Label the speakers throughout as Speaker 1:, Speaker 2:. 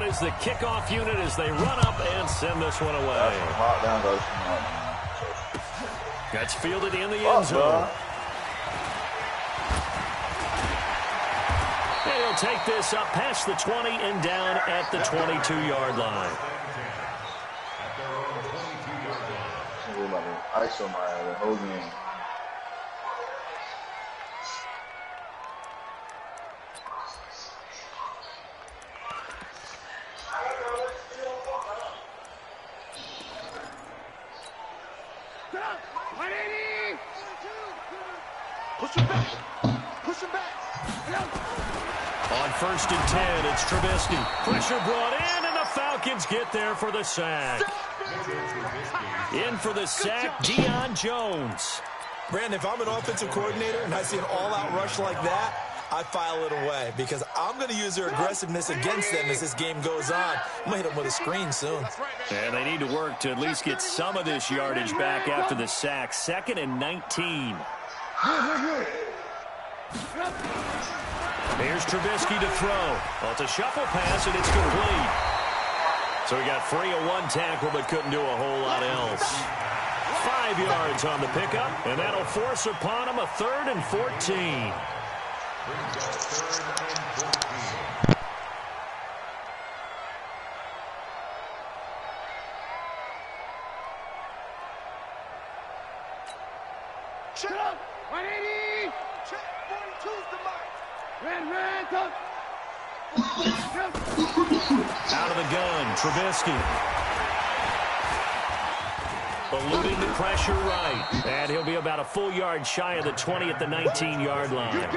Speaker 1: out as the kickoff unit as they run up and send this one away. That's fielded in the end zone. And he'll take this up past the 20 and down at the 22-yard line.
Speaker 2: ISO my the whole game.
Speaker 3: Push him back. Push him back.
Speaker 1: On 1st and 10, it's Trubisky. Pressure brought in, and the Falcons get there for the sack. In for the sack, Deion Jones.
Speaker 4: Brandon, if I'm an offensive coordinator and I see an all-out rush like that, I file it away because I'm going to use their aggressiveness against them as this game goes on. I'm going to hit them with a screen soon.
Speaker 1: And they need to work to at least get some of this yardage back after the sack. 2nd and 19. Here's Trubisky to throw. Well, it's a shuffle pass, and it's complete. So he got free of one tackle, but couldn't do a whole lot else. 5 yards on the pickup, and that'll force upon him a 3rd and 14.
Speaker 3: Check. 180. Check. 42's the mark. Red, go.
Speaker 1: Out of the gun, Trubisky. Eluding the pressure right. And he'll be about a full yard shy of the 20 at the 19-yard line.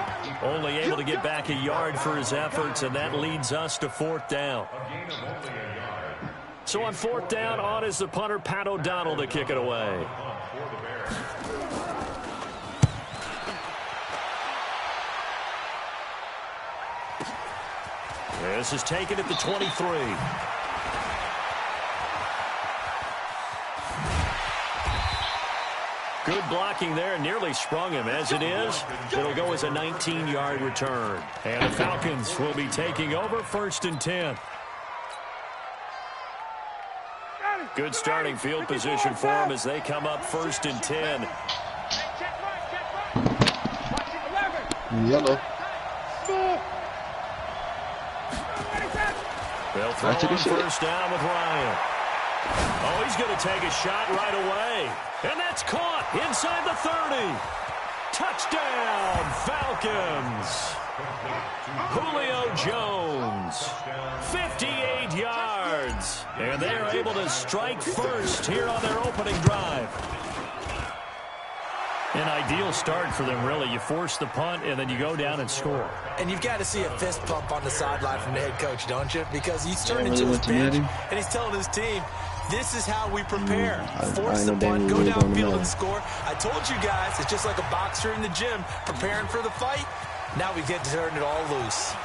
Speaker 1: Only able to get back a yard for his efforts, and that leads us to 4th down. So on 4th down, on is the punter, Pat O'Donnell, to kick it away. This is taken at the 23. Good blocking there, nearly sprung him. As it is, it'll go as a 19-yard return. And the Falcons will be taking over 1st and 10. Good starting field position for them as they come up 1st and 10.
Speaker 2: Yellow.
Speaker 1: They'll throw on 1st down with Ryan. Oh, he's going to take a shot right away. And that's caught inside the 30. Touchdown, Falcons. Julio Jones, 58 yards. And they are able to strike first here on their opening drive. An ideal start for them, really. You force the punt, and then you go down and score.
Speaker 4: And you've got to see a fist pump on the sideline from the head coach, don't you? Because he's turned into his bench, and he's telling his team, this is how we prepare. Force the punt, go downfield and score. I told you guys, it's just like a boxer in the gym preparing for the fight. Now we get to turn it all loose.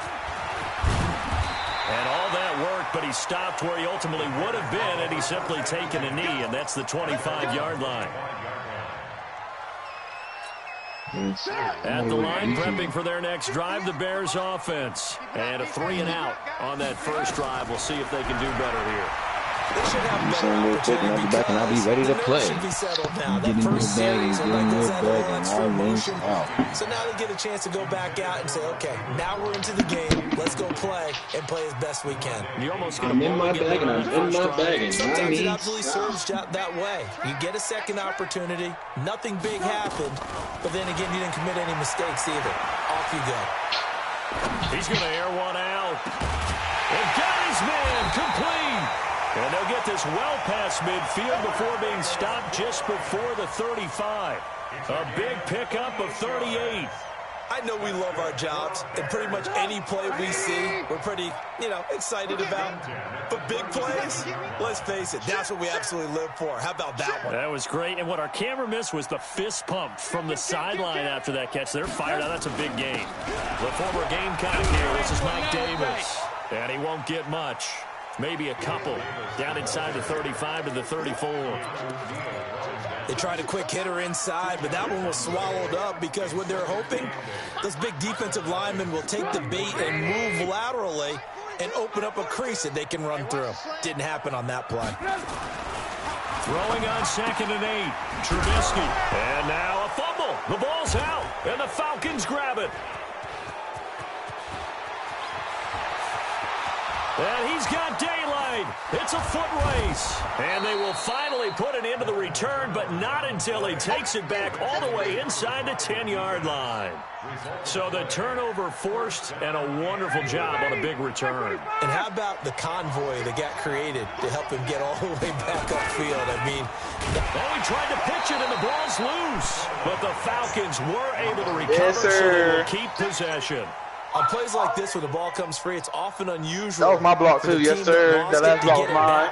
Speaker 1: And all that work, but he stopped where he ultimately would have been, and he's simply taken a knee, and that's the 25-yard line. At the line, prepping for their next drive, the Bears offense. And a 3-and-out on that first drive. We'll see if they can do better here.
Speaker 4: They should have better opportunity
Speaker 5: back and I'll be ready to play.
Speaker 4: Should be settled now. That
Speaker 5: Getting
Speaker 4: first
Speaker 5: your bag and
Speaker 4: series are
Speaker 5: getting
Speaker 4: like
Speaker 5: your
Speaker 4: those
Speaker 5: bag and all wins
Speaker 4: motion.
Speaker 5: out.
Speaker 4: So now they get a chance to go back out and say, okay, now we're into the game. Let's go play and play as best we can.
Speaker 1: You almost
Speaker 5: I'm in my bag and I'm in my bag. And
Speaker 4: sometimes it absolutely serves that way. You get a second opportunity. Nothing big happened. But then again, you didn't commit any mistakes either. Off you go.
Speaker 1: He's going to air one out. And got his man complete. And they'll get this well past midfield before being stopped just before the 35. A big pickup of 38.
Speaker 4: I know we love our jobs, and pretty much any play we see, we're pretty, excited about. But big plays, let's face it, that's what we absolutely live for. How about that one?
Speaker 1: That was great, and what our camera missed was the fist pump from the sideline after that catch. They're fired out. That's a big game. The former Gamecock here, this is Mike Davis. And he won't get much. Maybe a couple. Down inside the 35 to the 34.
Speaker 4: They tried a quick hitter inside, but that one was swallowed up because what they're hoping, those big defensive linemen will take the bait and move laterally and open up a crease that they can run through. Didn't happen on that play.
Speaker 1: Throwing on 2nd and 8. Trubisky. And now a fumble. The ball's out, and the Falcons grab it. And he's got daylight. It's a foot race. And they will finally put an end to the return, but not until he takes it back all the way inside the 10-yard line. So the turnover forced, and a wonderful job on a big return.
Speaker 4: And how about the convoy that got created to help him get all the way back upfield? I mean,
Speaker 1: he tried to pitch it, and the ball's loose. But the Falcons were able to recover, so they will keep possession.
Speaker 4: On plays like this, when the ball comes free, it's often unusual.
Speaker 2: That was my block too, yes sir. That last block was mine.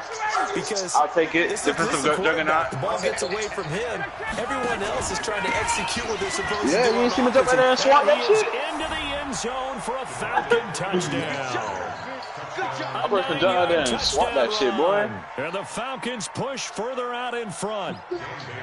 Speaker 4: Because
Speaker 2: I'll take it. Defensive juggernaut.
Speaker 4: The ball gets away from him. Everyone else is trying to execute what they're supposed to do.
Speaker 2: Yeah, you ain't see me jump in there and swat that shit.
Speaker 1: Into the end zone for a Falcon touchdown.
Speaker 2: I worked for John there and swat that shit, boy.
Speaker 1: And the Falcons push further out in front.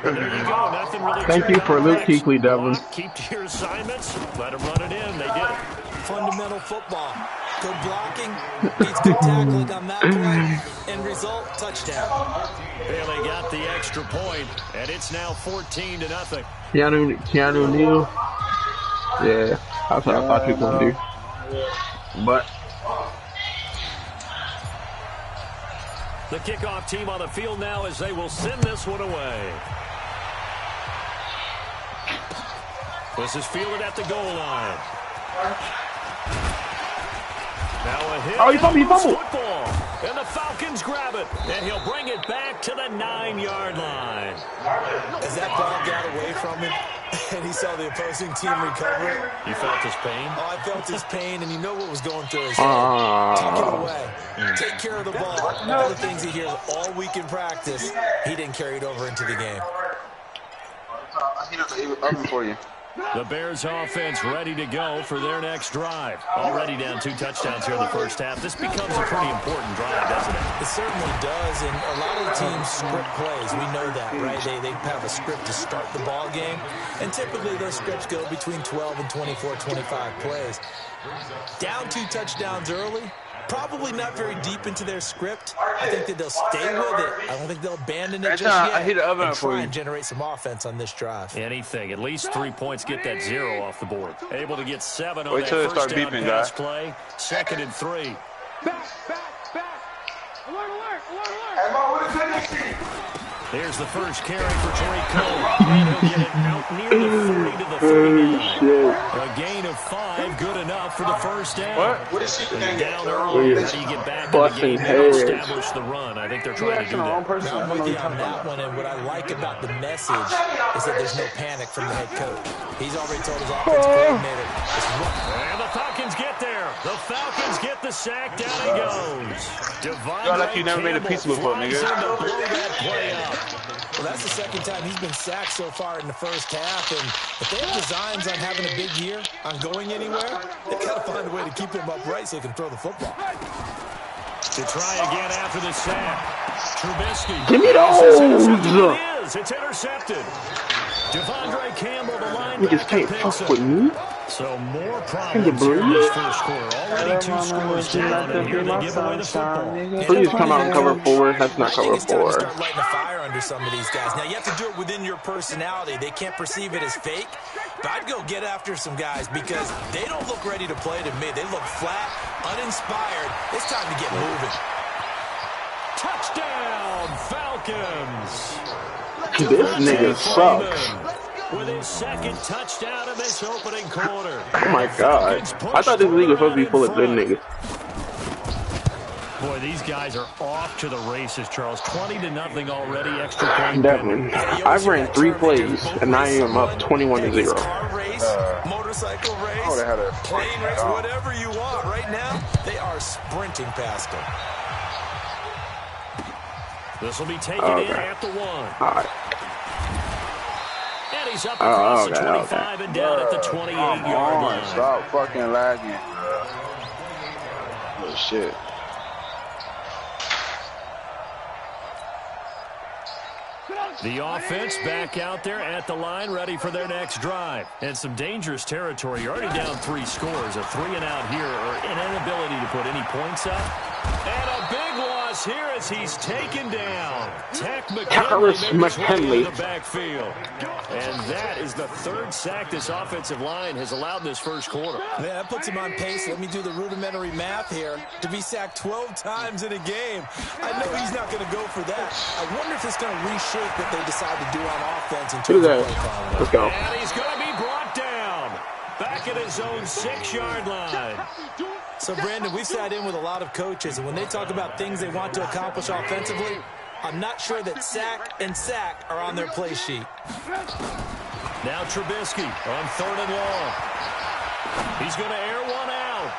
Speaker 1: There you go. Nothing really.
Speaker 6: Thank you for Luke Kuechly, Devin.
Speaker 1: Keep to your assignments. Let them run it in. They did it.
Speaker 4: Fundamental football. Good blocking, beats good tackling on that play, and result, touchdown.
Speaker 1: And they got the extra point, and it's now 14-0.
Speaker 6: Keanu Neal. Yeah, that's what I thought you were going to do. But
Speaker 1: the kickoff team on the field now as they will send this one away. This is fielded at the goal line. Now a hit.
Speaker 6: Oh, he fumbled.
Speaker 1: Football. And the Falcons grab it. And he'll bring it back to the 9-yard line.
Speaker 4: As that ball got away from him and he saw the opposing team recover it.
Speaker 1: You felt his pain?
Speaker 4: Oh, I felt his pain, and you know what was going through his head. Tuck it away. Take care of the ball. All the things he hears all week in practice, he didn't carry it over into the game.
Speaker 2: I heated the oven for you.
Speaker 1: The Bears offense ready to go for their next drive. Already down 2 touchdowns here in the first half. This becomes a pretty important drive, doesn't it?
Speaker 4: It certainly does, and a lot of the teams script plays. We know that, right? They have a script to start the ball game, and typically those scripts go between 12 and 24, 25 plays. Down 2 touchdowns early, probably not very deep into their script. I think that they'll stay with it. I don't think they'll abandon it just yet.
Speaker 2: I hit the oven
Speaker 4: and
Speaker 2: for
Speaker 4: try
Speaker 2: you.
Speaker 4: and generate some offense on this drive.
Speaker 1: Anything. At least 3 points. Get that 0 off the board. Able to get 7 on
Speaker 2: Wait
Speaker 1: that
Speaker 2: till they
Speaker 1: first
Speaker 2: start
Speaker 1: down
Speaker 2: beeping,
Speaker 1: pass
Speaker 2: guys.
Speaker 1: play. 2nd and 3.
Speaker 3: Back. Alert.
Speaker 1: Here's the first carry for Tariq Cohen. And he'll get it out near the 30 to the 39. A gain of 5, good enough for the first down.
Speaker 2: What is she doing?
Speaker 1: Down early. How do you get back in the game and establish the run? I think they're trying to do that.
Speaker 4: I'm with you on that one, and what I like about the message is that there's no panic from the head coach. He's already told his offense coordinator, just run.
Speaker 1: And the Falcons get there. The Falcons get the sack. Down he goes.
Speaker 2: You're like you never made a pizza before, nigga.
Speaker 4: Well, that's the second time he's been sacked so far in the first half, and if they have designs on having a big year, on going anywhere, they've got to find a way to keep him upright so he can throw the football.
Speaker 1: To try again after the sack. Trubisky.
Speaker 6: Give me those.
Speaker 1: It's intercepted. Devondre Campbell, the
Speaker 6: Niggas can't fuck with me.
Speaker 1: So more problems here in this first quarter. Already 2 scores down, and here they give away the football.
Speaker 6: Please come out and cover 4. That's not cover 4.
Speaker 4: Start lighting a fire under some of these guys. Now, you have to do it within your personality. They can't perceive it as fake. But I'd go get after some guys because they don't look ready to play to me. They look flat, uninspired. It's time to get moving.
Speaker 1: Touchdown, Falcons.
Speaker 6: This nigga sucks.
Speaker 1: With his second touchdown in this opening quarter.
Speaker 6: Oh my god. I thought this league was supposed to be full of good niggas.
Speaker 1: Boy, these guys are off to the races, Charles. 20-0 already. Extra point.
Speaker 6: Definitely. I've ran 3 plays, and I am up 21-0.
Speaker 4: Car race, motorcycle race, plane race, whatever you want. Right now, they are sprinting past him.
Speaker 1: This will be taken in at the 1.
Speaker 6: All right.
Speaker 1: And he's up across the 25 and down at the 28-yard line.
Speaker 2: Stop fucking lagging. Oh, shit.
Speaker 1: The offense back out there at the line, ready for their next drive. And some dangerous territory. You're already down 3 scores. A 3-and-out here, or an inability to put any points up. And a big loss here as he's taken down. Tech McKinley in the backfield. And that is the 3rd sack this offensive line has allowed in this first quarter.
Speaker 4: Yeah, that puts him on pace. Let me do the rudimentary math here. To be sacked 12 times in a game. I know he's not going to go for that. I wonder if it's going to reshape what they decide to do on offense in terms of play calling.
Speaker 6: Let's go.
Speaker 1: And he's going to be brought down. Back at his own 6-yard line.
Speaker 4: So, Brandon, we've sat in with a lot of coaches, and when they talk about things they want to accomplish offensively, I'm not sure that sack and sack are on their play sheet.
Speaker 1: Now Trubisky on 3rd and long. He's going to air one out.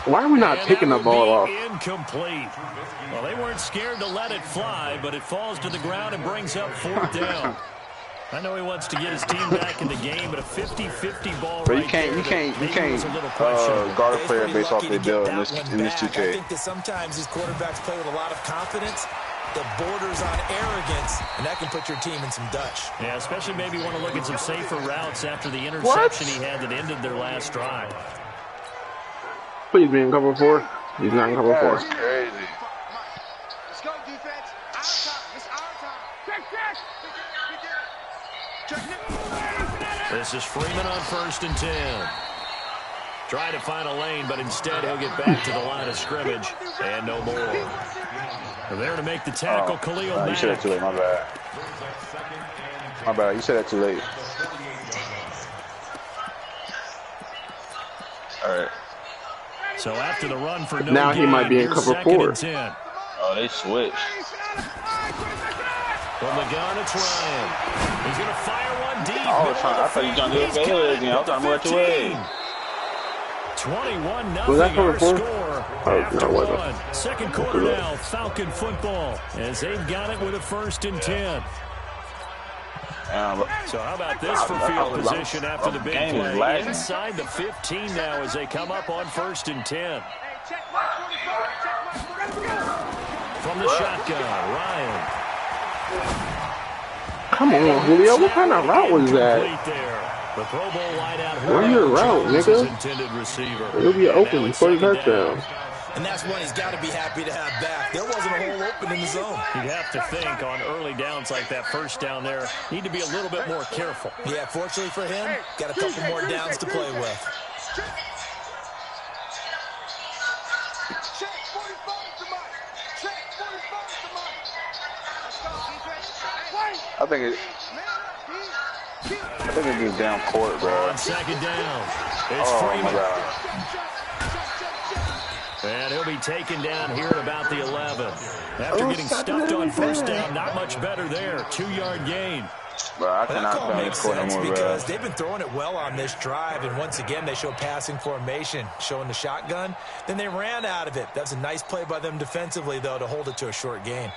Speaker 6: Why are we not picking the ball off?
Speaker 1: Incomplete. Well, they weren't scared to let it fly, but it falls to the ground and brings up 4th down. I know he wants to get his team back in the game, but a 50-50 ball
Speaker 2: but
Speaker 1: right
Speaker 2: you can't guard a player based off their build in this 2K.
Speaker 4: I think that sometimes these quarterbacks play with a lot of confidence that borders on arrogance, and that can put your team in some Dutch.
Speaker 1: Yeah, especially maybe want to look at some safer routes after the interception he had that ended their last drive.
Speaker 6: Please be in cover 4. He's not in cover 4.
Speaker 2: That's crazy.
Speaker 3: Let's go, defense. Our time. It's our time.
Speaker 1: This is Freeman on 1st and 10. Trying to find a lane, but instead he'll get back to the line of scrimmage. And no more. They're there to make the tackle, Khalil Mack.
Speaker 2: You said that too late, my bad. My bad, you said that too late. Alright.
Speaker 1: So after the run for no
Speaker 6: now
Speaker 1: gain,
Speaker 6: he might be in cover 4.
Speaker 2: Oh, they switched.
Speaker 1: From the gun, it's Ryan. He's going to fire one deep.
Speaker 2: I thought you were trying to do it fair again. I was trying to move out your way.
Speaker 1: 21-0
Speaker 6: Was that cover 4?
Speaker 1: score after one. Second quarter now, Falcon football, as they've got it with a 1st and 10. So how about this for field position after the big play? Inside the 15 now as they come up on 1st and 10. From the shotgun, Ryan.
Speaker 6: Come on, Julio. What kind of route was that?
Speaker 1: The Pro Bowl wideout.
Speaker 6: Run your route, nigga. It'll be open for the touchdown.
Speaker 4: And that's one he's got to be happy to have back. There wasn't a hole open in the zone.
Speaker 1: You'd have to think on early downs like that, 1st down there, need to be a little bit more careful.
Speaker 4: Yeah, fortunately for him, got a couple more downs to play with.
Speaker 2: I think it goes down court, bro.
Speaker 1: On 2nd down, it's Freeman.
Speaker 2: My God.
Speaker 1: And he'll be taken down here at about the 11. After getting stuffed on 1st down, not much better there. 2-yard gain.
Speaker 2: Bro, I cannot
Speaker 4: call makes
Speaker 2: score
Speaker 4: sense
Speaker 2: anymore,
Speaker 4: because
Speaker 2: bro.
Speaker 4: they've been throwing it well on this drive, and once again they show passing formation, showing the shotgun. Then they ran out of it. That's a nice play by them defensively, though, to hold it to a short gain.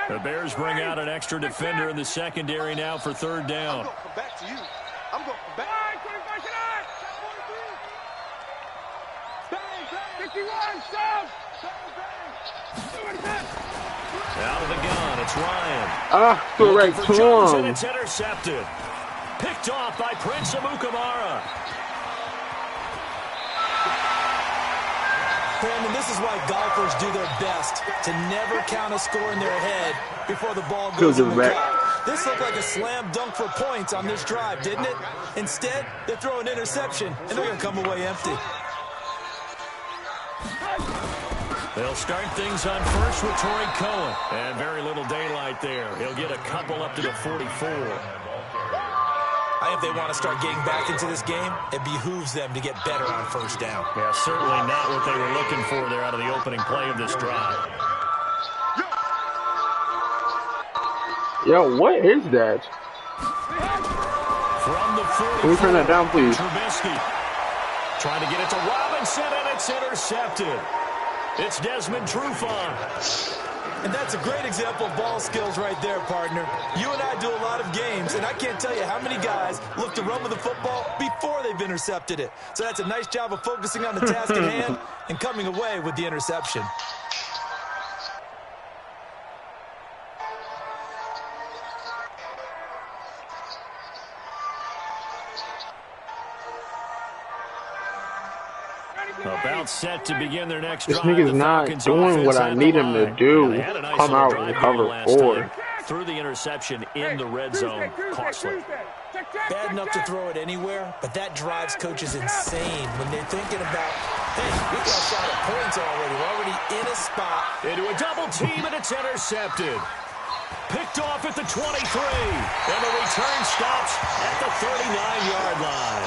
Speaker 1: The Bears bring out an extra defender in the secondary now for 3rd down.
Speaker 3: I'm going to come back to you. I'm going to come back.
Speaker 1: Out of the gun, it's Ryan.
Speaker 6: Correct.
Speaker 1: For
Speaker 6: Come
Speaker 1: Jones, and
Speaker 6: on.
Speaker 1: it's intercepted. Picked off by Prince Amukamara.
Speaker 4: Brandon, this is why golfers do their best to never count a score in their head before the ball goes in the cup. This looked like a slam dunk for points on this drive, didn't it? Instead, they throw an interception, and they're going to come away empty.
Speaker 1: They'll start things on 1st with Torrey Cohen. And very little daylight there. He'll get a couple up to the 44.
Speaker 4: I think if they want to start getting back into this game, it behooves them to get better on 1st down.
Speaker 1: Yeah, certainly not what they were looking for there out of the opening play of this drive.
Speaker 6: Yo, what is that?
Speaker 1: From the 44,
Speaker 6: Can we turn that down, please?
Speaker 1: Trubisky trying to get it to Robinson, and it's intercepted. It's Desmond Trufant.
Speaker 4: And that's a great example of ball skills right there, partner. You and I do a lot of games, and I can't tell you how many guys look to run with the football before they've intercepted it. So that's a nice job of focusing on the task at hand and coming away with the interception.
Speaker 1: About set to begin their next
Speaker 6: This
Speaker 1: drive.
Speaker 6: nigga's not doing what I need him to do.
Speaker 1: Nice
Speaker 6: Come out and cover 4.
Speaker 1: Threw the interception in the red zone. Costly.
Speaker 4: Bad enough to throw it anywhere, but that drives coaches insane when they're thinking about, hey, we got a shot at points already. We're already in a spot.
Speaker 1: Into a double team, and it's intercepted. Picked off at the 23. And the return stops at the 39-yard line.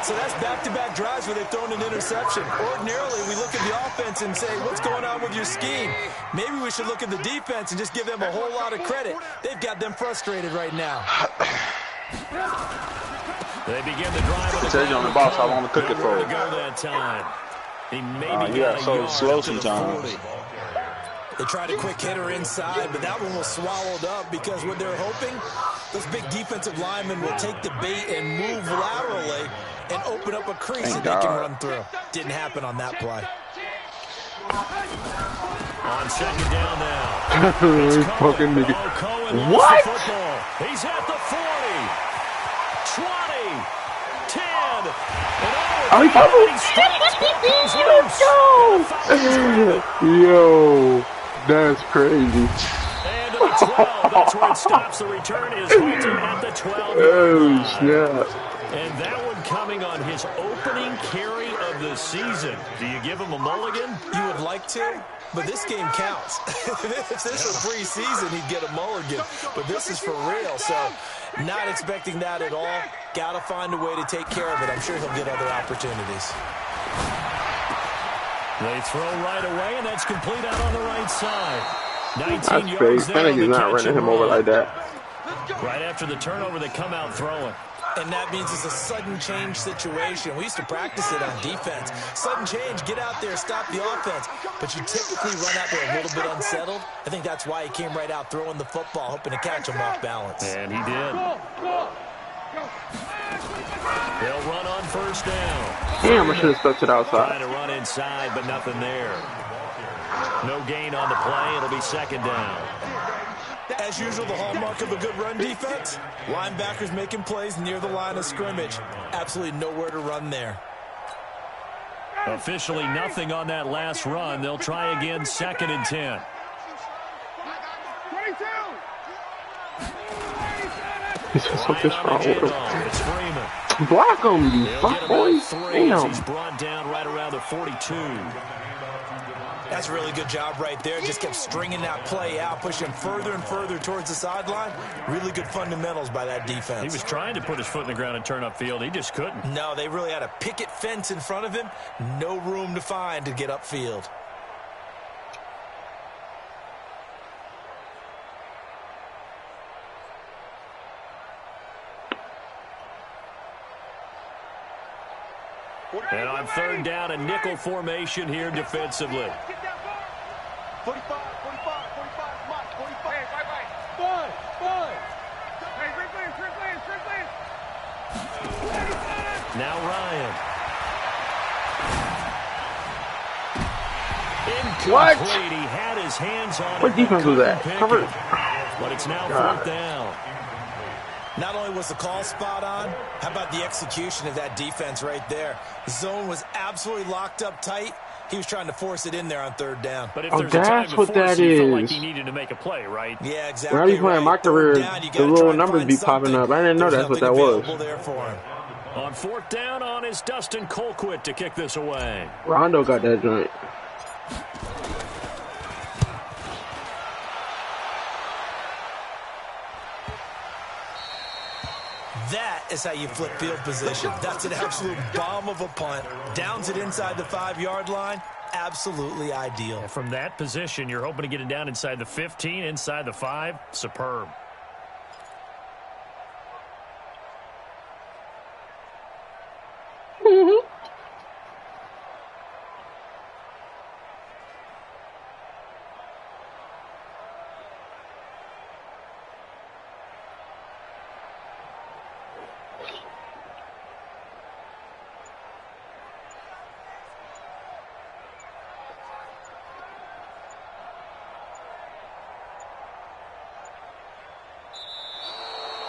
Speaker 4: So that's back-to-back drives where they've thrown an interception. Ordinarily, we look at the offense and say, what's going on with your scheme? Maybe we should look at the defense and just give them a whole lot of credit. They've got them frustrated right now.
Speaker 1: They begin the drive.
Speaker 2: It says you on the box how long to cook it for.
Speaker 1: To go that time. He maybe
Speaker 2: got so slow sometimes.
Speaker 4: They tried a quick hitter inside, but that one was swallowed up because what they're hoping, those big defensive linemen will take the bait and move laterally and open up a crease that they can run through. Didn't happen on that play.
Speaker 1: On second down now.
Speaker 6: Fucking nigga.
Speaker 1: What? He's at the 40. 20. 10. And
Speaker 6: he fumbled. Yo, that's crazy.
Speaker 1: And to the 12. That's where it stops. The return is halted at the 12.
Speaker 6: Oh, snap.
Speaker 1: And that one coming on his opening carry of the season. Do you give him a mulligan?
Speaker 4: You would like to, but this game counts. If this were preseason, he'd get a mulligan. But this is for real, so not expecting that at all. Got to find a way to take care of it. I'm sure he'll get other opportunities.
Speaker 1: They throw right away, and that's complete out on the right side. 19
Speaker 6: That's
Speaker 1: yards
Speaker 6: fake.
Speaker 1: there.
Speaker 6: He's not running him over like that.
Speaker 1: Right after the turnover, they come out throwing.
Speaker 4: And that means it's a sudden change situation. We used to practice it on defense. Sudden change, get out there, stop the offense. But you typically run out there a little bit unsettled. I think that's why he came right out throwing the football, hoping to catch him off balance.
Speaker 1: And he did. They'll run on first down.
Speaker 6: Damn, I should have stuck it outside.
Speaker 1: Trying to run inside, but nothing there. No gain on the play. It'll be second down.
Speaker 4: As usual, the hallmark of a good run defense, linebackers making plays near the line of scrimmage. Absolutely nowhere to run there.
Speaker 1: Officially nothing on that last run. They'll try again, second and 10.
Speaker 3: 22.
Speaker 6: He's something's wrong with him.
Speaker 1: It's Freeman.
Speaker 6: Block him, you fuck boys. Damn.
Speaker 1: He's brought down right around the 42.
Speaker 4: That's a really good job right there. Just kept stringing that play out, pushing further and further towards the sideline. Really good fundamentals by that defense.
Speaker 1: He was trying to put his foot in the ground and turn upfield. He just couldn't.
Speaker 4: No, they really had a picket fence in front of him. No room to find to get upfield.
Speaker 1: And on third down, a nickel formation here defensively.
Speaker 3: 45, 45, 45, Mike, 45. Hey, right. Boy. Hey, Strickland.
Speaker 1: Now Ryan.
Speaker 6: What?
Speaker 1: Incomplete. He had his hands on it.
Speaker 6: What defense was that? Cover.
Speaker 1: But it's now fourth down.
Speaker 4: Not only was the call spot on, how about the execution of that defense right there? The zone was absolutely locked up tight. He was trying to force it in there on third down.
Speaker 1: But if
Speaker 6: Oh,
Speaker 1: there's a time
Speaker 6: that's
Speaker 1: to
Speaker 6: what
Speaker 1: force
Speaker 6: that
Speaker 1: it, you felt like
Speaker 6: is.
Speaker 1: he needed to make a play, right?
Speaker 4: Yeah, exactly.
Speaker 6: When I be playing my career, the little numbers be popping up. I didn't know that's what that was.
Speaker 4: There for him.
Speaker 1: On fourth down on is Dustin Colquitt to kick this away.
Speaker 6: Rondo got that joint.
Speaker 4: That is how you flip field position. That's an absolute bomb of a punt. Downs it inside the 5-yard line. Absolutely ideal.
Speaker 1: And from that position, you're hoping to get it down inside the 15, inside the 5. Superb.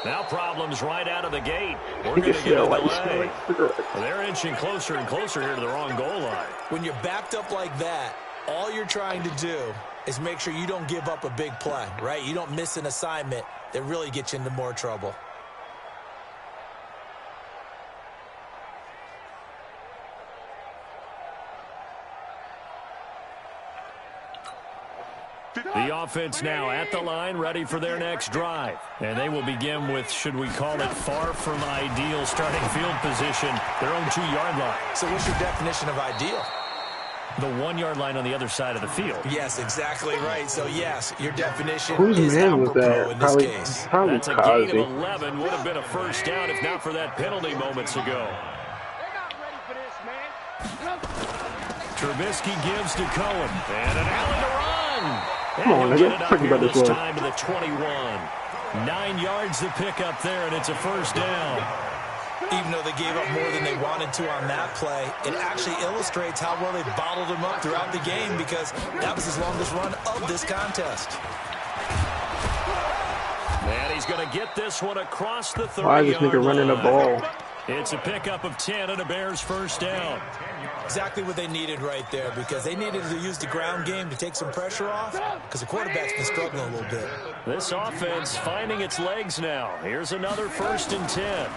Speaker 1: Now problems right out of the gate. We're going to get a delay. They're inching closer and closer here to the wrong goal line.
Speaker 4: When you're backed up like that, all you're trying to do is make sure you don't give up a big play, right? You don't miss an assignment that really gets you into more trouble.
Speaker 1: The offense now at the line, ready for their next drive. And they will begin with, should we call it, far from ideal starting field position, their own 2-yard line.
Speaker 4: So what's your definition of ideal?
Speaker 1: The 1-yard line on the other side of the field.
Speaker 4: Yes, exactly right. So, yes, your definition
Speaker 6: Whose
Speaker 4: is
Speaker 6: man was that?
Speaker 4: in this case.
Speaker 6: Probably
Speaker 1: That's a gain of 11. Would have been a first down if not for that penalty moments ago. Trubisky gives to Cohen. And an alley to run.
Speaker 6: Come on, nigga. Talking about this
Speaker 1: time to the 21. 9 yards to pick up there, and it's a first down.
Speaker 4: Even though they gave up more than they wanted to on that play, it actually illustrates how well they bottled him up throughout the game because that was his longest run of this contest.
Speaker 1: And he's going to get this one across the 30-yard line.
Speaker 6: Why is this nigga running the ball?
Speaker 1: It's a pickup of 10 and a Bears first down.
Speaker 4: Exactly what they needed right there because they needed to use the ground game to take some pressure off because the quarterback's been struggling a little bit.
Speaker 1: This offense finding its legs now. Here's another 1st and 10.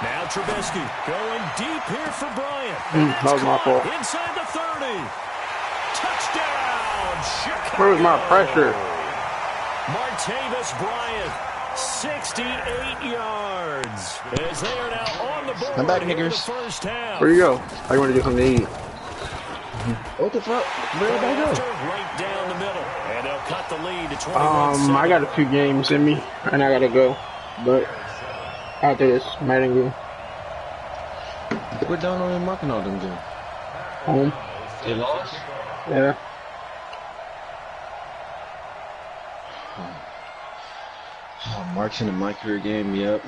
Speaker 1: Now Trubisky going deep here for Bryant.
Speaker 6: That was my fault.
Speaker 1: Inside the 30. Touchdown, Chicago.
Speaker 6: Where was my pressure?
Speaker 1: Martavis Bryant, 68 yards. As they are now on the board.
Speaker 5: Come back,
Speaker 1: here in the
Speaker 5: niggers.
Speaker 1: first half.
Speaker 6: Where you go? I want to get something to eat.
Speaker 5: What the fuck? Where did I go?
Speaker 1: Right down the middle. And they'll cut the lead to 21-7.
Speaker 6: I got a few games in me, and I gotta go. But after this Madden game,
Speaker 5: What down on and marking all them games?
Speaker 6: home.
Speaker 5: They lost?
Speaker 6: Yeah.
Speaker 5: Oh, Mark's in my career game, yep.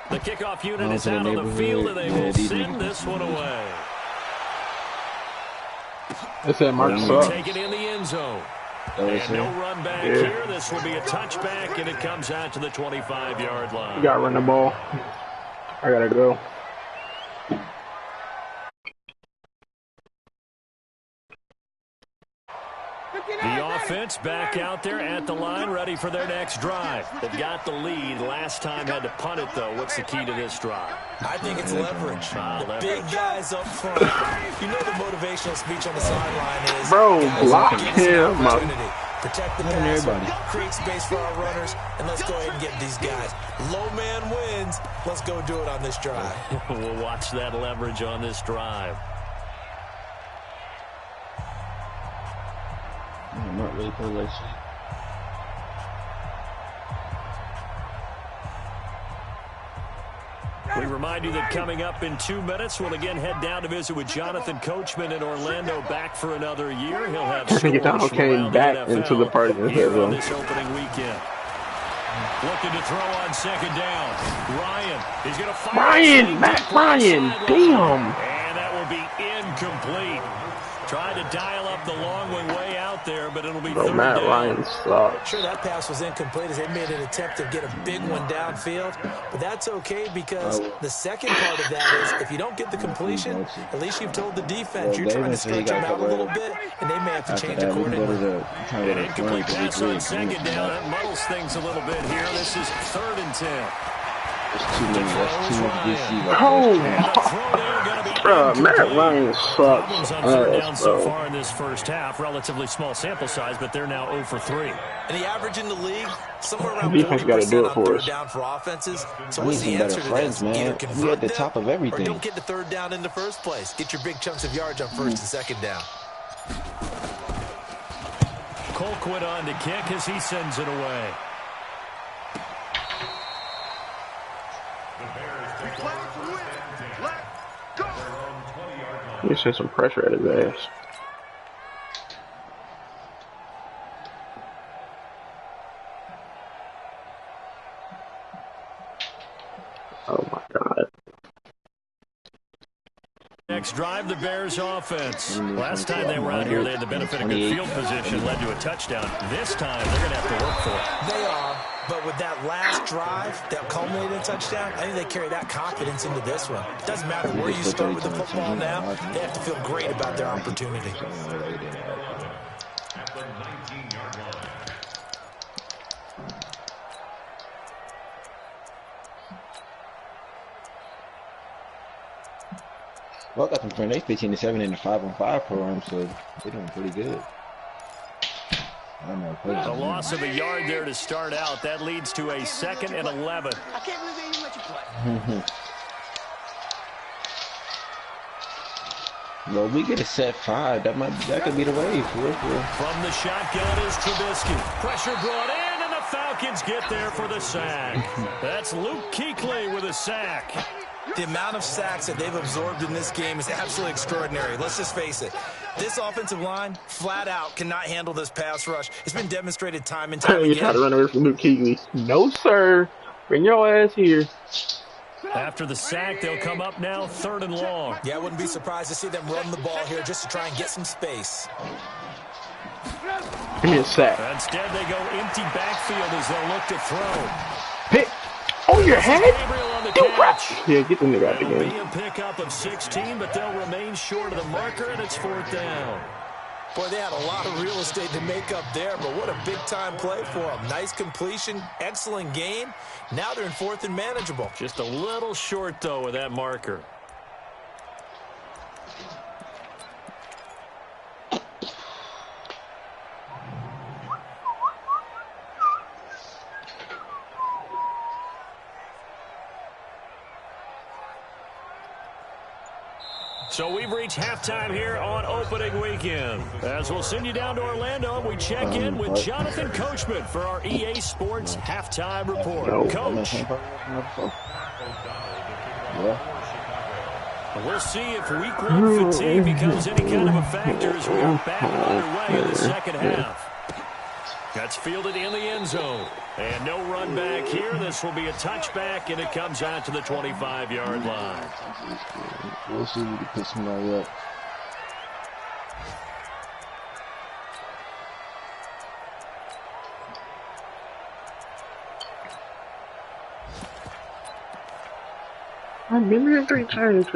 Speaker 1: The kickoff unit
Speaker 5: Down
Speaker 1: is
Speaker 5: to the
Speaker 1: out on the
Speaker 5: neighborhood.
Speaker 1: field, and they
Speaker 5: Yeah,
Speaker 1: will
Speaker 5: these
Speaker 1: send
Speaker 5: niggas-
Speaker 1: this one away.
Speaker 6: They said Mark
Speaker 5: Yeah.
Speaker 6: sucks.
Speaker 1: Take it in the end zone.
Speaker 5: That was
Speaker 1: And no
Speaker 5: it.
Speaker 1: run back
Speaker 6: Yeah.
Speaker 1: here. This will be a touchback, and it comes out to the 25-yard
Speaker 6: You
Speaker 1: line.
Speaker 6: gotta run the ball. I gotta go.
Speaker 1: The offense back out there at the line, ready for their next drive. They've got the lead. Last time had to punt it, though. What's the key to this drive?
Speaker 4: I think it's leverage. The
Speaker 1: leverage.
Speaker 4: big guys up front. You know the motivational speech on the sideline is,
Speaker 6: Bro,
Speaker 4: guys,
Speaker 6: block
Speaker 4: give us an
Speaker 6: him.
Speaker 4: opportunity. Protect the
Speaker 5: Not
Speaker 4: passer,
Speaker 5: everybody.
Speaker 4: create space for our runners, and let's go ahead and get these guys. Low man wins. Let's go do it on this drive.
Speaker 1: We'll watch that leverage on this drive.
Speaker 5: I'm not really playing like shit.
Speaker 1: We remind you that coming up in 2 minutes, we'll again head down to visit with Jonathan Coachman in Orlando, back for another year. He'll have
Speaker 6: I think it's
Speaker 1: scores from
Speaker 6: came
Speaker 1: around
Speaker 6: back
Speaker 1: the
Speaker 6: into the
Speaker 1: NFL
Speaker 6: party.
Speaker 1: here on this opening weekend. Looking to throw on second down. Ryan, he's going to fire.
Speaker 6: Ryan, Matt Ryan, damn.
Speaker 1: And that will be incomplete. Tried to dial up the long one way out there, but it'll be
Speaker 6: Bro,
Speaker 1: third
Speaker 6: Matt
Speaker 1: down.
Speaker 6: Ryan sucks.
Speaker 4: Sure, that pass was incomplete as they made an attempt to get a big one downfield, but that's okay because the second part of that is if you don't get the completion, at least you've told the defense you're trying to stretch them out a little bit, and they may have to change accordingly.
Speaker 1: An incomplete pass on second down. That muddles things a little bit here. This is 3rd and 10.
Speaker 5: That's too many. That's too much DC.
Speaker 6: Oh, bro, Matt Ryan
Speaker 1: Problems
Speaker 6: sucks.
Speaker 1: on third down so
Speaker 6: Bro.
Speaker 1: far in this first half. Relatively small sample size, but they're now 0 for 3.
Speaker 4: And the average in the league, somewhere around
Speaker 6: Defense gotta
Speaker 4: 40%
Speaker 6: do it
Speaker 4: on
Speaker 6: for
Speaker 4: third
Speaker 6: us.
Speaker 4: down for offenses. So
Speaker 5: We
Speaker 4: what's
Speaker 5: need
Speaker 4: the
Speaker 5: some
Speaker 4: answer
Speaker 5: better
Speaker 4: to
Speaker 5: friends,
Speaker 4: this?
Speaker 5: man.
Speaker 4: Either
Speaker 5: We
Speaker 4: convert
Speaker 5: at the
Speaker 4: them
Speaker 5: top of
Speaker 4: or
Speaker 5: everything.
Speaker 4: don't get the third down in the first place. Get your big chunks of yards on 1st and 2nd down.
Speaker 1: Colquitt on to kick as he sends it away.
Speaker 6: He sent some pressure at his ass. Oh my God.
Speaker 1: Next drive, the Bears offense. Last time they were out here, they had the benefit of good field position, led to a touchdown. This time, they're going to have to work for it.
Speaker 4: They are, But with that last drive that culminated in a touchdown, I think they carry that confidence into this one. It doesn't matter where you start with the football now. They have to feel great about their opportunity.
Speaker 5: Well, I got them from 15-7 in the 5-on-5 program, so they're doing pretty good.
Speaker 1: A loss of a yard there to start out. That leads to a 2nd and 11.
Speaker 3: I can't believe they even let you play.
Speaker 5: Well, we get a set 5. That could be the way for real.
Speaker 1: From the shotgun is Trubisky. Pressure brought in, and the Falcons get there for the sack. That's Luke Kuechly with a sack.
Speaker 4: The amount of sacks that they've absorbed in this game is absolutely extraordinary. Let's just face it. This offensive line, flat out, cannot handle this pass rush. It's been demonstrated time and time again.
Speaker 6: You try to run away from Luke Kuechly. No, sir. Bring your ass here.
Speaker 1: After the sack, they'll come up now 3rd and long.
Speaker 4: Yeah, I wouldn't be surprised to see them run the ball here just to try and get some space.
Speaker 6: Give me a sack.
Speaker 1: Instead, they go empty backfield as they'll look to throw.
Speaker 6: Pick. Oh, your head?
Speaker 1: Yeah,
Speaker 6: get the nigga out the
Speaker 1: It'll
Speaker 6: game.
Speaker 1: be a pickup of 16, but they'll remain short of the marker, and it's 4th down.
Speaker 4: Boy, they had a lot of real estate to make up there, but what a big-time play for them. Nice completion, excellent game. Now they're in 4th and manageable.
Speaker 1: Just a little short, though, with that marker. So we've reached halftime here on opening weekend. As we'll send you down to Orlando, we check in with Jonathan Coachman for our EA Sports halftime report. Coach. We'll see if week 1 fatigue becomes any kind of a factor as we are back underway in the second half. That's fielded in the end zone. And no run back here. This will be a touchback, and it comes out to the 25-yard line.
Speaker 5: We'll see if we can put somebody up.
Speaker 6: I've been there 3 times.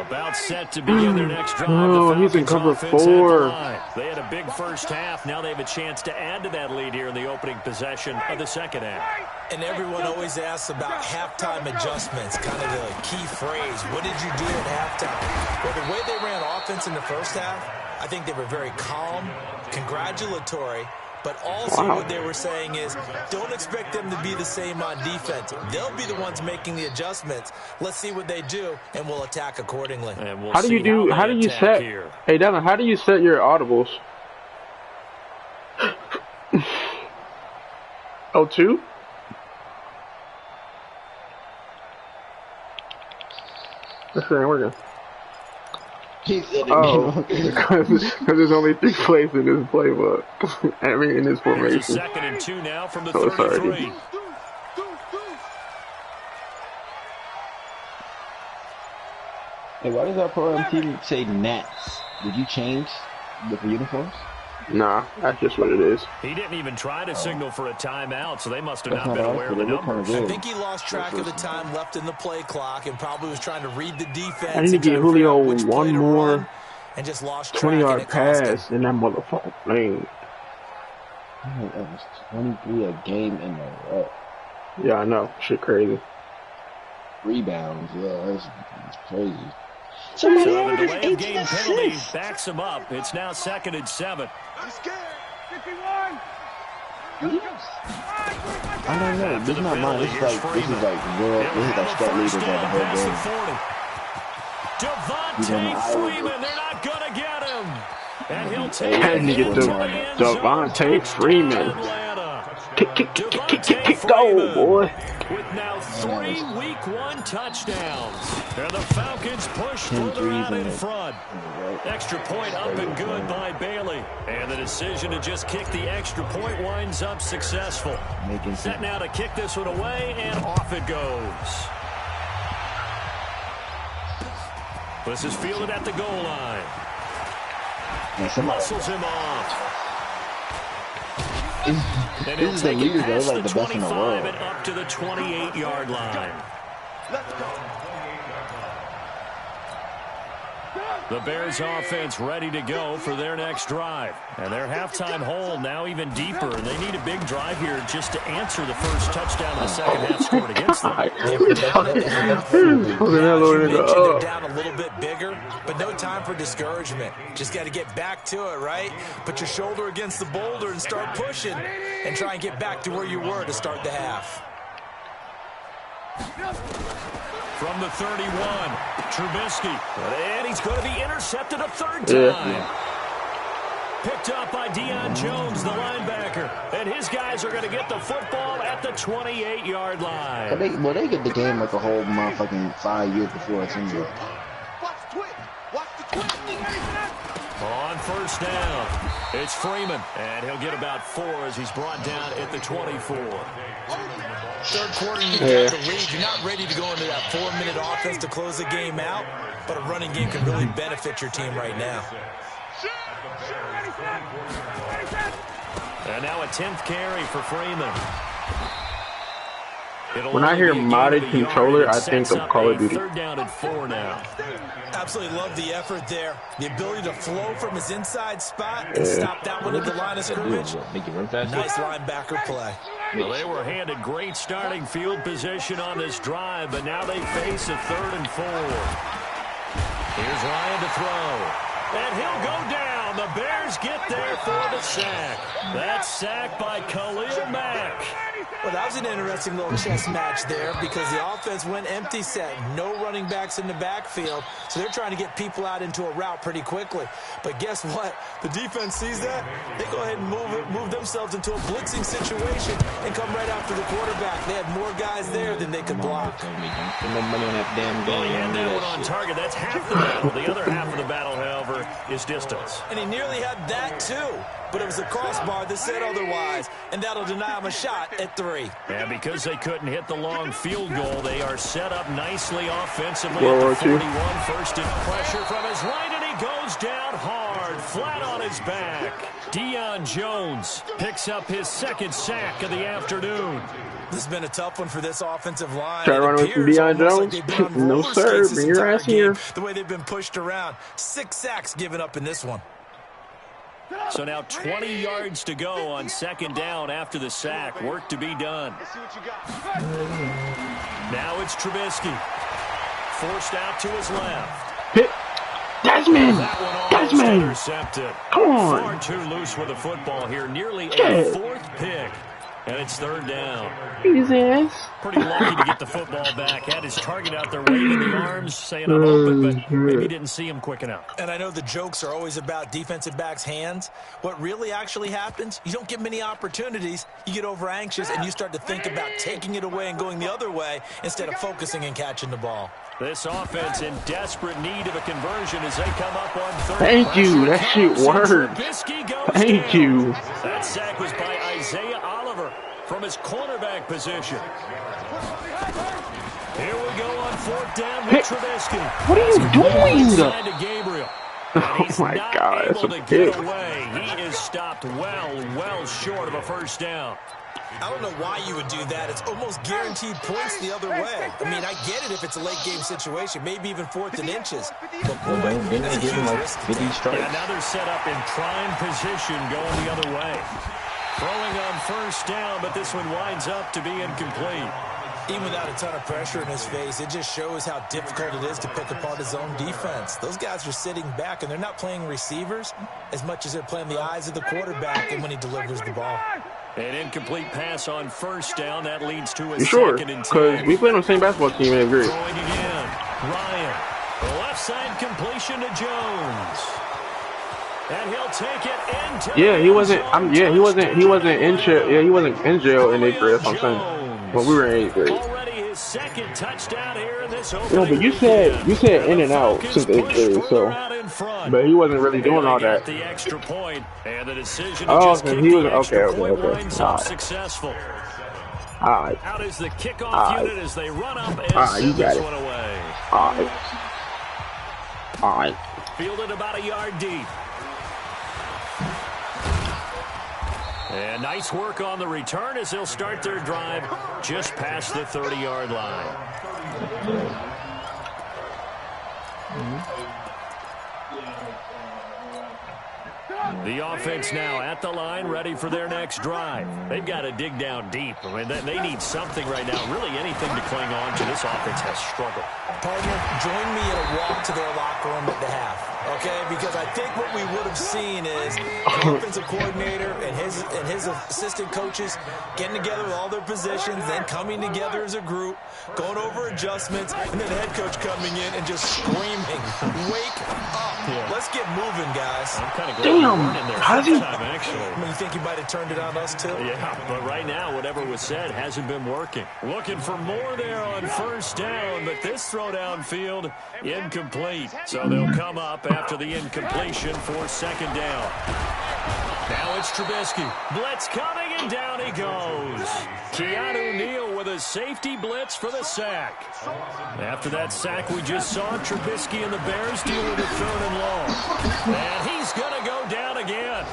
Speaker 1: About set to begin their next drive.
Speaker 6: Oh, he's in cover 4.
Speaker 1: They had a big first half. Now they have a chance to add to that lead here in the opening possession of the second half.
Speaker 4: And everyone always asks about halftime adjustments, kind of the key phrase. What did you do at halftime? Well, the way they ran offense in the first half, I think they were very calm, congratulatory, but also what they were saying is don't expect them to be the same on defense. They'll be the ones making the adjustments. Let's see what they do, and we'll attack accordingly.
Speaker 1: And we'll
Speaker 6: how do you set here. Hey, Devin, how do you set your audibles? 02? This ain't working. Oh, because there's only 3 plays in this playbook. I mean, in this formation.
Speaker 1: 2nd and 2 now from the 33.
Speaker 5: Hey, why does our program team say Nats? Did you change the uniforms?
Speaker 6: Nah, that's just what it is.
Speaker 1: He didn't even try to signal for a timeout, so they must have not been aware of the numbers.
Speaker 4: I think he lost track of the time left in the play clock and probably was trying to read the defense.
Speaker 6: I need to get Julio one more
Speaker 4: and just lost
Speaker 6: 20-yard pass in that motherfucking thing.
Speaker 5: That was 23 a game in a row.
Speaker 6: Yeah, I know. Shit crazy.
Speaker 5: Rebounds, yeah, that's crazy.
Speaker 1: So the delay of game penalty backs him up. It's now 2nd and 7.
Speaker 5: I don't know. This is not mine. This is like world. This is like stat leaders of the whole game.
Speaker 1: Devontae Freeman, they're not gonna get him, and he'll take
Speaker 6: it to Devontae Freeman. Kick, go, boy.
Speaker 1: With now 3 week 1 touchdowns, and the Falcons push further out in front. Extra point up and good by Bailey, and the decision to just kick the extra point winds up successful. Set now to kick this one away, and off it goes. This is fielded at the goal line. Muscles him off.
Speaker 5: This is the leader, though, like the best in the world.
Speaker 1: And up to the 28-yard line.
Speaker 3: Let's go.
Speaker 1: The Bears offense ready to go for their next drive. And their halftime hole now even deeper. And they need a big drive here just to answer the first touchdown of the second half scored against them.
Speaker 4: They were down at the half. You mentioned they're down a little bit bigger, but no time for discouragement. Just got to get back to it, right? Put your shoulder against the boulder and start pushing and try and get back to where you were to start the half.
Speaker 1: From the 31, Trubisky. And he's going to be intercepted a third time. Picked up by Deion Jones, the linebacker. And his guys are going to get the football at the 28-yard line.
Speaker 5: They get the game like a whole motherfucking 5 years before it's ended.
Speaker 3: Watch the twist. Watch the twist.
Speaker 1: On first down, it's Freeman. And he'll get about 4 as he's brought down at the 24.
Speaker 4: Third quarter, you got the lead. You're not ready to go into that 4-minute offense to close the game out, but a running game can really benefit your team right now.
Speaker 1: And now a 10th carry for Freeman.
Speaker 6: When I hear modded controller, I think of Call of Duty.
Speaker 1: Third down and 4 now.
Speaker 4: Absolutely love the effort there. The ability to flow from his inside spot and stop that one at the line of scrimmage. Nice linebacker play.
Speaker 1: Well, they were handed great starting field position on this drive, but now they face a 3rd and 4. Here's Ryan to throw. And he'll go down. The Bears get there for the sack. That sack by Khalil Mack.
Speaker 4: Well, that was an interesting little chess match there because the offense went empty set. No running backs in the backfield, so they're trying to get people out into a route pretty quickly. But guess what? The defense sees that. They go ahead and move themselves into a blitzing situation and come right after the quarterback. They had more guys there than they could block.
Speaker 5: No money on that damn game.
Speaker 1: Well, he had that one on target. That's half the battle. The other half of the battle, however, is distance.
Speaker 4: And he nearly had that, too. But it was a crossbar that said otherwise, and that'll deny him a shot at 3.
Speaker 1: And because they couldn't hit the long field goal, they are set up nicely offensively at the 41. First in pressure from his right, and he goes down hard, flat on his back. Deion Jones picks up his 2nd sack of the afternoon.
Speaker 4: This has been a tough one for this offensive line.
Speaker 6: Try to run with Deion Jones?
Speaker 4: Like
Speaker 6: No, sir. Bring your ass here.
Speaker 4: The way they've been pushed around. 6 sacks given up in this one.
Speaker 1: So now 20 yards to go on 2nd down after the sack. Work to be done. Now it's Trubisky. Forced out to his left.
Speaker 6: Pick. Desmond! Desmond!
Speaker 1: Intercepted.
Speaker 6: Come on.
Speaker 1: Far too loose with the football here. Nearly a 4th pick. And it's 3rd down.
Speaker 6: Jesus.
Speaker 1: Pretty lucky to get the football back. Had his target out there waving the arms, saying I'm open, but maybe didn't see him quick enough.
Speaker 4: And I know the jokes are always about defensive backs' hands. What really actually happens, you don't get many opportunities. You get over anxious, and you start to think about taking it away and going the other way instead of focusing and catching the ball.
Speaker 1: This offense in desperate need of a conversion as they come up on 3rd.
Speaker 6: Thank you. That shit worked. Thank you.
Speaker 1: That sack was by Isaiah Oliver from his cornerback position. Here we go on 4th down with Trubisky.
Speaker 6: What are you doing?
Speaker 1: To Gabriel.
Speaker 6: Oh my God, that's a pick.
Speaker 1: He is stopped well short of a 1st down.
Speaker 4: I don't know why you would do that. It's almost guaranteed points the other way. I mean, I get it if it's a late game situation, maybe even 4th and inches. But boy,
Speaker 5: didn't they give him like 50 strikes?
Speaker 1: Yeah, now they're set up in prime position going the other way. Throwing on 1st down, but this one winds up to be incomplete.
Speaker 4: Even without a ton of pressure in his face, it just shows how difficult it is to pick apart his own defense. Those guys are sitting back, and they're not playing receivers as much as they're playing the eyes of the quarterback and when he delivers the ball.
Speaker 1: An incomplete pass on 1st down. That leads to a
Speaker 6: sure?
Speaker 1: 2nd and 10.
Speaker 6: Because we play on the same basketball team and agree.
Speaker 1: Throwing again. Ryan. Left side completion to Jones. And he'll take it into
Speaker 6: he wasn't in jail. Yeah, he wasn't in jail in 8th grade. That's what I'm saying. When we were in 8th grade.
Speaker 1: Already his 2nd touchdown here in this opening.
Speaker 6: No, but you said in and out since 8th grade, so. But he wasn't really doing all that.
Speaker 1: The extra point and the decision
Speaker 6: he was okay.
Speaker 1: Successful.
Speaker 6: All right.
Speaker 1: Out is the kickoff unit as they run up and send
Speaker 6: you got
Speaker 1: this
Speaker 6: it.
Speaker 1: one away.
Speaker 6: All right. All right.
Speaker 1: Fielded about a yard deep. And nice work on the return as they'll start their drive just past the 30-yard line. The offense now at the line, ready for their next drive. They've got to dig down deep. I mean, they need something right now, really anything to cling on to. This offense has struggled.
Speaker 4: Partner, join me in a walk to their locker room at the half, okay? Because I think what we would have seen is the offensive coordinator and his assistant coaches getting together with all their positions, then coming together as a group, going over adjustments, and then the head coach coming in and just screaming, "Wake up! Yeah. Let's get moving, guys."
Speaker 1: I'm kind of glad in there time, actually.
Speaker 4: I mean, you think you might have turned it on us too?
Speaker 1: Yeah, but right now, whatever was said hasn't been working. Looking for more there on first down, but this throw downfield incomplete. So they'll come up after the incompletion for second down. Now it's Trubisky. Blitz coming, and down he goes. Keanu Neal with a safety blitz for the sack. After that sack we just saw, Trubisky and the Bears deal with a 3rd and long. And he's going to go down again.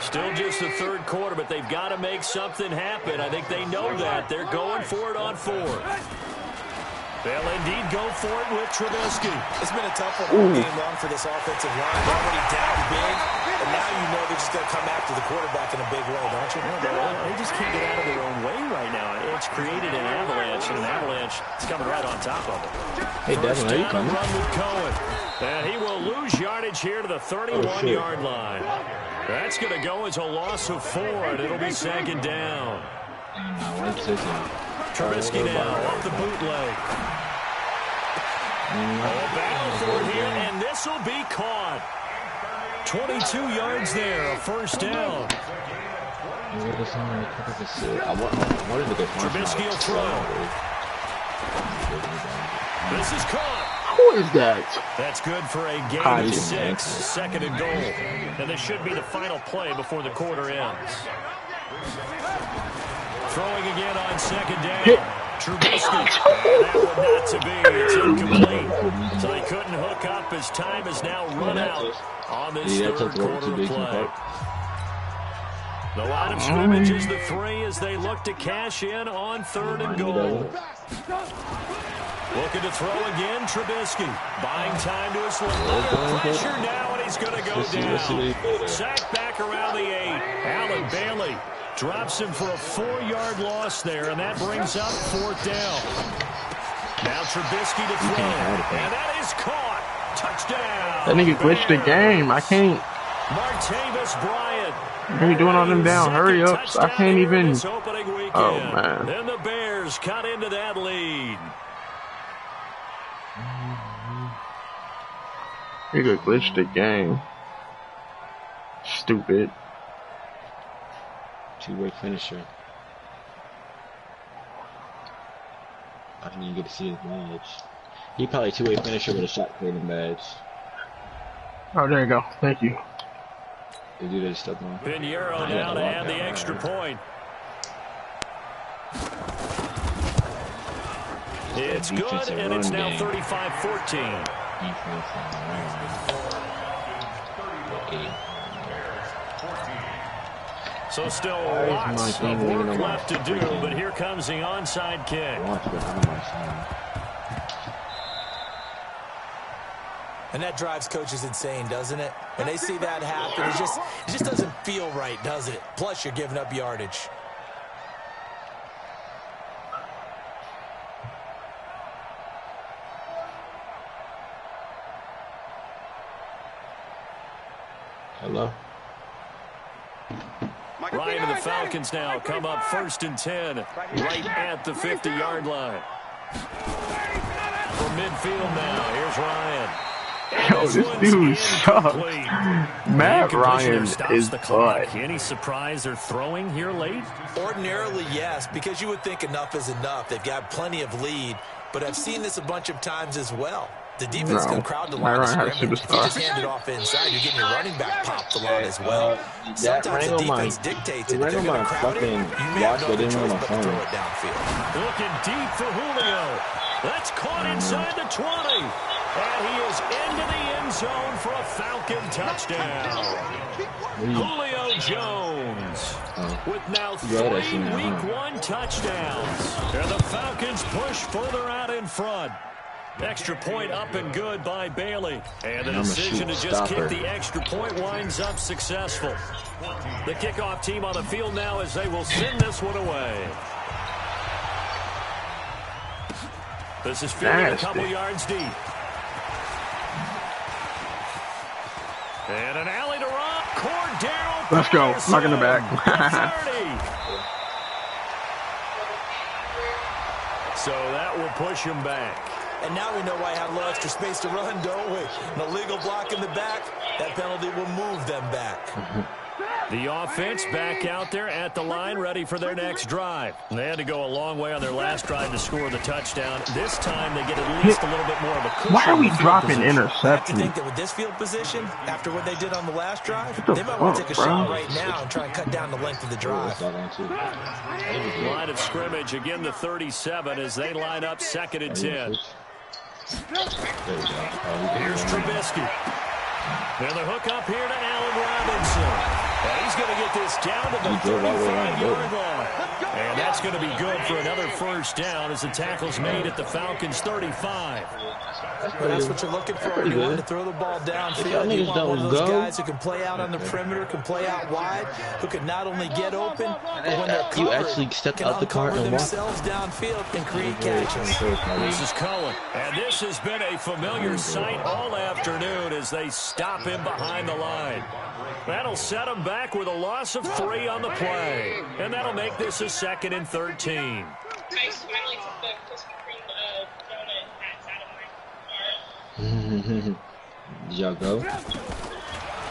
Speaker 1: Still just the 3rd quarter, but they've got to make something happen. I think they know that. They're going for it on 4th. They'll indeed go for it with Trubisky.
Speaker 4: It's been a tough one all game long for this offensive line. They're already down big, and now you know they're just going to come after the quarterback in a big way, don't you?
Speaker 1: They just can't get out of their own way right now. It's created an avalanche, and an avalanche is coming right on top of it.
Speaker 5: Hey, Devin, are you coming?
Speaker 1: Run with Cohen. And he will lose yardage here to the 31-yard line. That's going to go as a loss of 4, and it'll be second down. Trubisky now off the bootleg. Battle for it here, and this will be caught. 22 yards there, a first down. Trubisky will throw. This is caught.
Speaker 6: Who is that?
Speaker 1: That's good for a gain of 6, second and goal. And this should be the final play before the quarter ends. Throwing again on second down. Trubisky. That one not to be. It's incomplete. So he couldn't hook up. His time has now run out on this 3rd quarter of play. The line of scrimmage is the 3 as they look to cash in on 3rd and goal. Looking to throw again, Trubisky. Buying time to his left. Pressure now, and he's going to go down. Sacked back around the 8. Allen Bailey drops him for a 4-yard loss there, and that brings up 4th down. Now Trubisky to throw, and that is caught. Touchdown.
Speaker 6: That nigga glitched the game. I can't.
Speaker 1: Martavis Bryant.
Speaker 6: What are you doing all them down? Hurry up. I can't even. Oh, man.
Speaker 1: Then the Bears cut into that lead.
Speaker 6: Nigga glitched the game. Stupid.
Speaker 5: Two-way finisher. I didn't even get to see his badge. He probably two-way finisher with a shot creating badge.
Speaker 6: Oh, there you go. Thank you.
Speaker 5: They do that stuff on.
Speaker 1: Pinheiro now to add the extra point. It's good, and it's now 35-14. So still lots of work left to do, but here comes the onside kick.
Speaker 4: And that drives coaches insane, doesn't it? When they see that happen, it just doesn't feel right, does it? Plus, you're giving up yardage.
Speaker 5: Hello.
Speaker 1: Ryan and the Falcons now come up 1st and 10, right at the 50-yard line. From midfield now, here's Ryan.
Speaker 6: Yo, this dude sucks. Matt Ryan is butt.
Speaker 1: Any surprise they're throwing here late?
Speaker 4: Ordinarily, yes, because you would think enough is enough. They've got plenty of lead, but I've seen this a bunch of times as well. The defense can crowd the line of scrimmage. If you just hand it off inside, you're getting your running back popped a lot as well. Sometimes the defense dictates it. If they're going to crowd it, you may have no other choice but to throw it downfield.
Speaker 1: Looking deep for Julio. That's caught inside the 20. And he is into the end zone for a Falcon touchdown. Julio Jones with now 3 Week 1 touchdowns. And the Falcons push further out in front. Extra point up and good by Bailey. And the decision to just kick the extra point winds up successful. The kickoff team on the field now as they will send this one away. This is fielded a couple yards deep. And an alley to run. Cordero.
Speaker 6: Let's go. Knock in the back.
Speaker 1: So that will push him back.
Speaker 4: And now we know why I have a little extra space to run, don't we? An illegal block in the back. That penalty will move them back.
Speaker 1: The offense back out there at the line, ready for their next drive. They had to go a long way on their last drive to score the touchdown. This time they get at least a little bit more of a cushion.
Speaker 6: Why are we dropping
Speaker 4: I
Speaker 6: interceptions?
Speaker 4: think that with this field position, after what they did on the last drive, they might want to take a shot right now and try and cut down the length of the drive.
Speaker 1: Line of scrimmage, again the 37 as they line up 2nd and 10. Here's Trubisky. And the hook up here to Allen Robinson. And he's going to get this down to the 35-yard line. And that's going to be good for another first down as the tackle's made at the Falcons' 35.
Speaker 4: Well, that's what you're looking for. You want to throw the ball downfield. You want one of those guys who can play out on the perimeter, can play out wide, who can not only get open, but when they're covered,
Speaker 5: actually stepped
Speaker 4: can
Speaker 5: out the car and
Speaker 4: themselves downfield and create catches.
Speaker 1: This is Cohen. And this has been a familiar sight all afternoon as they stop him behind the line. That'll set him back with a loss of 3 on the play. And that'll make this a 2nd and 13.
Speaker 5: Did y'all go?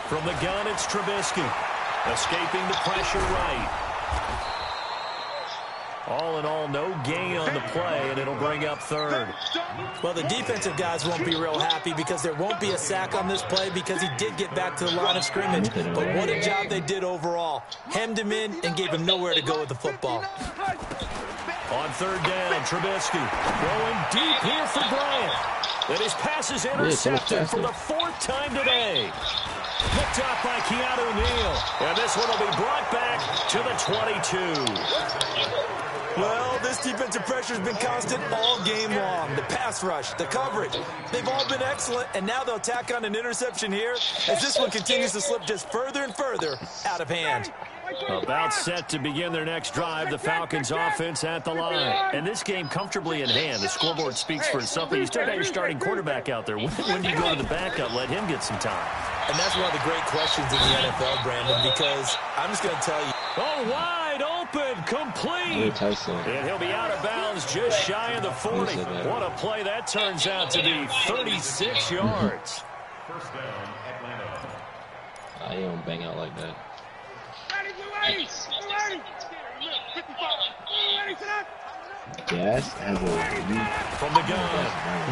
Speaker 1: From the gun, it's Trubisky. Escaping the pressure right. All in all, no gain on the play, and it'll bring up 3rd.
Speaker 4: Well, the defensive guys won't be real happy because there won't be a sack on this play because he did get back to the line of scrimmage. But what a job they did overall. Hemmed him in and gave him nowhere to go with the football.
Speaker 1: On 3rd down, Trubisky going deep here for Bryant. And his pass is intercepted for the 4th time today. Picked off by Keanu Neal. And this one will be brought back to the 22.
Speaker 4: Well, this defensive pressure has been constant all game long. The pass rush, the coverage, they've all been excellent, and now they'll tack on an interception here as this one continues to slip just further and further out of hand.
Speaker 1: About set to begin their next drive, the Falcons offense at the line. And this game comfortably in hand. The scoreboard speaks for itself, but you still got your starting quarterback out there. When do you go to the backup, let him get some time?
Speaker 4: And that's one of the great questions in the NFL, Brandon, because I'm just going to tell you.
Speaker 1: Oh, wide open, complete. And he'll be out of bounds just shy of the 40. What a play that turns out to be, 36 yards.
Speaker 5: I don't bang out like that. Gas has a
Speaker 1: from the gun.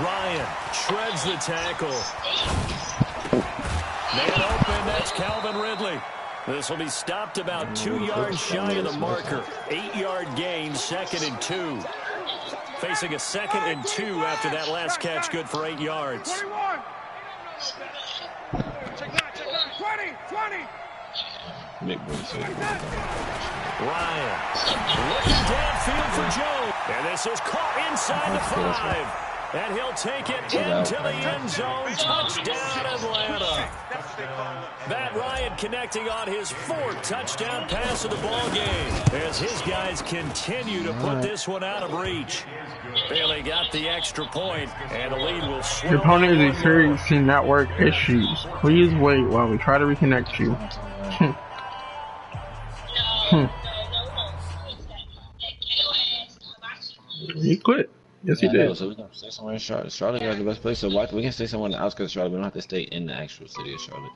Speaker 1: Ryan shreds the tackle. Man open, that's Calvin Ridley. This will be stopped about 2 yards shy of the marker. 8-yard gain, 2nd and 2. Facing a 2nd and 2 after that last catch, good for 8 yards.
Speaker 3: 20.
Speaker 1: Ryan looking downfield for Jones. And this is caught inside the 5. And he'll take it into the end zone. Touchdown, Atlanta. Matt Ryan connecting on his 4th touchdown pass of the ball game as his guys continue to put this one out of reach. Bailey got the extra point, and the lead will swing.
Speaker 6: Your opponent is experiencing network issues. Please wait while we try to reconnect you. He quit. Yes, he did.
Speaker 5: So we can stay somewhere in Charlotte. Charlotte is the best place. So we can stay somewhere in the outskirts of Charlotte. We don't have to stay in the actual city of Charlotte.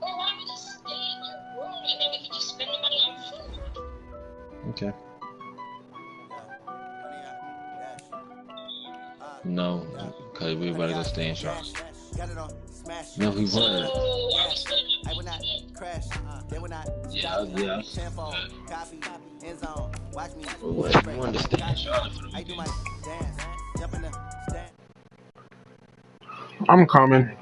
Speaker 5: Okay. No, because we better go stay in Charlotte. No, we weren't. Yeah. We wanted to stay in Charlotte for the weekend.
Speaker 6: I'm coming.